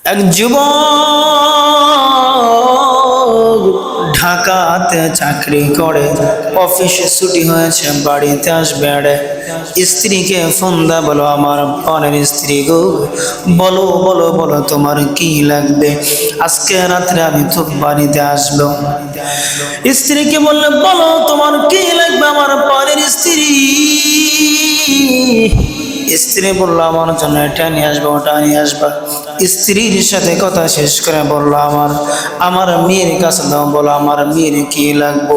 এক যুবক ঢাকাতে চাকরি করে, অফিসে ছুটি হয়েছে, বাড়িতে আসবে। স্ত্রীকে ফোন দা, বলো আমার বোনের স্ত্রী গো, বলো বলো বলো তোমার কি লাগবে, আজকে রাত্রে আমি তো বাড়িতে আসবো। স্ত্রীকে বললে, বলো তোমার কি লাগবে আমার বোনের স্ত্রী। স্ত্রী বললো, আমার জন্য এটা নিয়ে আসবো, ওটা নিয়ে আসবা। স্ত্রীর সাথে কথা শেষ করে বললো, আমার মেয়ের কাছে দাও, বলো আমার মেয়ের কি লাগবো।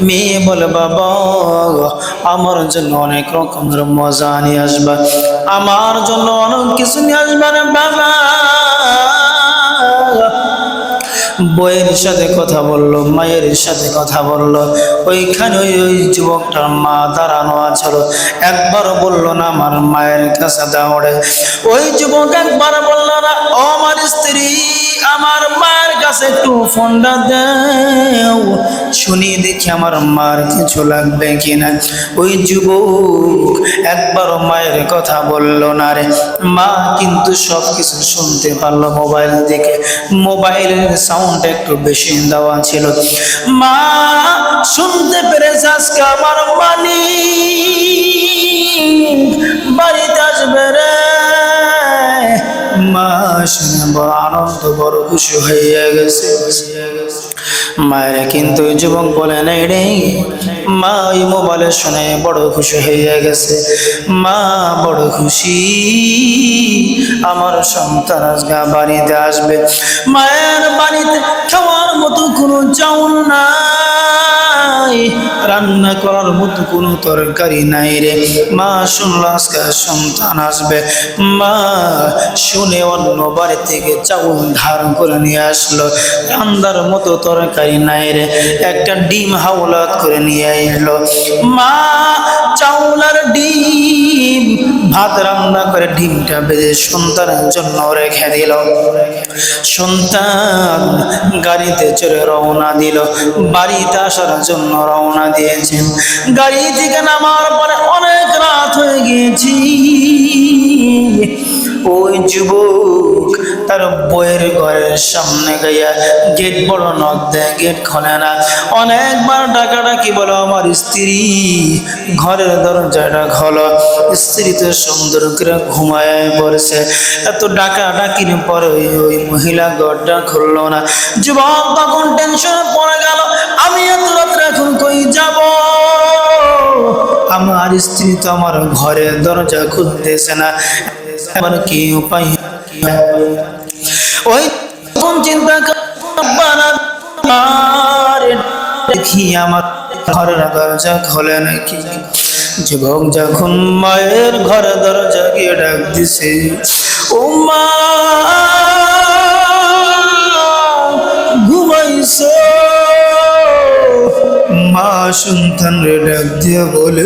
মেয়ে বলে, বাবা আমার জন্য অনেক রকমের মজা নিয়ে আসবা, আমার জন্য অনেক কিছু নিয়ে আসবা রে বাবা। বইয়ের সাথে কথা বললো, মায়ের সাথে কথা বললো। ওইখানে ওই যুবকটার মা দাঁড়ানো আছে, একবার বললো না আমার মায়ের কাছে দাও রে। ওই যুবক একবার বললো না, ও আমার স্ত্রী আমার মায়ের কাছে একটু ফোনটা দাও, শুনি দেখি আমার মার কিছু লাগবে কিনা। ওই যুবক একবারও মায়ের কথা বললো না রে। মা কিন্তু সব কিছু শুনতে পারলো মোবাইল থেকে, মোবাইলের সাউন্ড একটু বেশি দেওয়া ছিল। মা শুনতে পেরেছে আজকে আমার বাড়িতে আসবে রে। মা শুনে বড় আনন্দ, বড় খুশি হয়ে গেছে। মায়ের কিন্তু ওই যুবক বলে নাই রে, মা ওই মোবাইলে শুনে বড় খুশি হয়ে গেছে। মা বড় খুশি, আমার সন্তান আজকে বাড়িতে আসবে। মায়ের বাড়িতে খাওয়ার মতো কোনো চাউল নাই, রান্না করার মতো কোনো তরকারি নাই রে। মা শুনলো আজকে সন্তান আসবে, মা শুনে অন্য বাড়ি থেকে চাউল ধার করে নিয়ে আসলো। রান্নার মতো তরকারি নাই রে, একটা ডিম হাওলাত করে নিয়ে এলো। মা চাউল আর ডিম ভাত রান্না করে ডিমটা ভেজে সন্তানের জন্য রেখে দিল। সন্তান গাড়িতে চড়ে রওনা দিল, বাড়িতে আসার জন্য রওনা দিয়েছেন। গাড়ি থেকে নামার পরে অনেক রাত হয়ে গিয়েছি। ওই যুবক তার বইয়ের ঘরের সামনে গিয়া গেট বড় নক দেয়, গেট খোলে না। অনেকবার ডাকাডাকি, বলো আমার স্ত্রী ঘরের দরজাটা খোলো। স্ত্রী তো সুন্দর করে ঘুমায় পড়েছে, এত ডাকাডাকির পরে ওই মহিলা ঘরটা খুললো না। যুবক তখন টেনশনে পড়ে গেল, আমি এত রাত্রে এখন কই যাব, আমার স্ত্রী তো আমার ঘরের দরজা খুলতেছে না, আমার কি উপায়। ওই তখন চিন্তা দেখি আমার ঘরের দরজা খোলে নাকি। যুবক যখন মায়ের ঘরের দরজা গিয়ে ডাক দিছে, ও মা ঘুমাইছো? মা সন্তান রে ডাক দিয়ে বলে,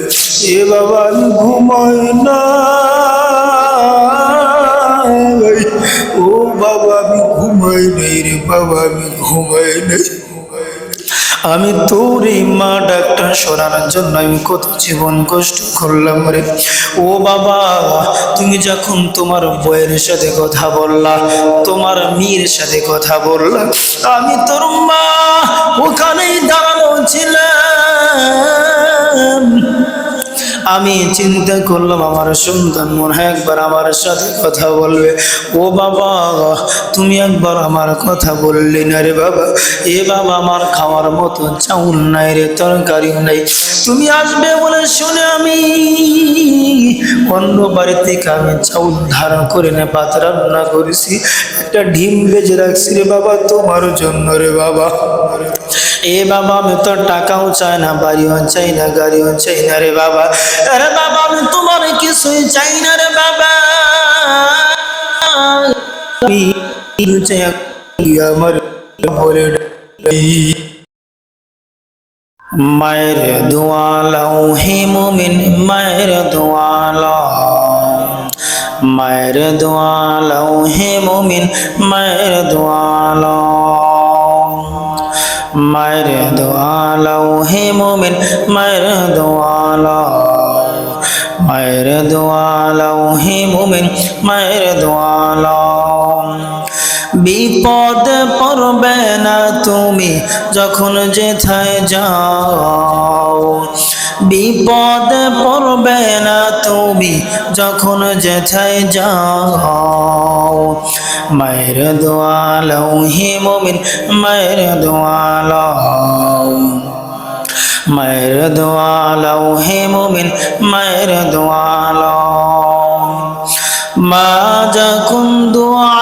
এ বাবা আমি ঘুমাই না, ও বাবা আমি ঘুমাই নাই রে বাবা, আমি ঘুমাই নাই। আমি তোর এই মা ডাক্তার শোনার জন্য আমি কত জীবন কষ্ট করলাম রে। ও বাবা তুমি যখন তোমার বউয়ের সাথে কথা বললা, তোমার মেয়ের সাথে কথা বললা, আমি তোর মা ওখানেই দাঁড়ানো ছিলাম। আমি চিন্তা করলাম আমার সন্তান মনে হয় একবার আমার সাথে কথা বলবে। ও বাবা তুমি একবার আমার কথা বললি না রে বাবা। এ বাবা আমার খাওয়ার মতো চাউল নাই রে, তরকারি নাই, তুমি আসবে বলে শুনে আমি অন্য বাড়ি থেকে আমি চাউল ধার করে নে ভাত রান্না করেছি, একটা ডিম ভেজে রাখছি রে বাবা তোমার জন্য রে বাবা। এ বাবা আমি তো টাকাও চাই না, বাড়িও চাই না, গাড়িও চাই না রে বাবা। আরে বাবা আমি তোমার কিছুই চাই না রে বাবা, আমার বলে মায়ের দোয়া লাও হে মুমিন, মায়ের দোয়া লাও, মায়ের দোয়া লাও হে মুমিন, মায়ের দোয়া লাও, মায়ের দোয়া লাও হে মুমিন, মায়ের দোয়া লাও, মায়ের দোয়া লাও হে মুমিন, মায়ের দোয়া লাও। বিপদে পড়বে না তুমি যখন যেথায় যাও, বিপদে পড়বে না তুমি যখন যেথায় যাও। মায়ের দোয়া লও হে মুমিন, মায়ের দোয়া লও, মায়ের দোয়া লও হে মুমিন, মায়ের দোয়া লও। মা যখন দোয়া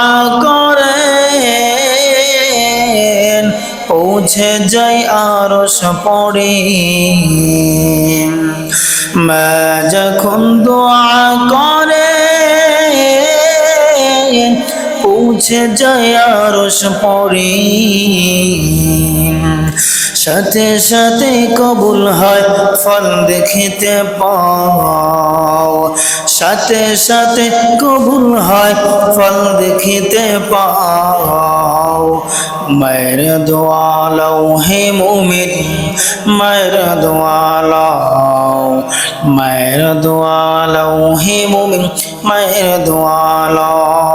করেন পৌঁছে যায় আরশ পড়ে, মা যখন দোয়া করেন পৌঁছে যায় আরশ পড়ে, সাথে সাথে কবুল হয় ফল দেখিতে পাও, সাথে সাথে কবুল হয় ফল দেখিতে পাও। মায়ের দোয়া লও হে মুমিন, মায়ের দোয়া লও, মায়ের দোয়া লও হে মুমিন, মায়ের দোয়া লও।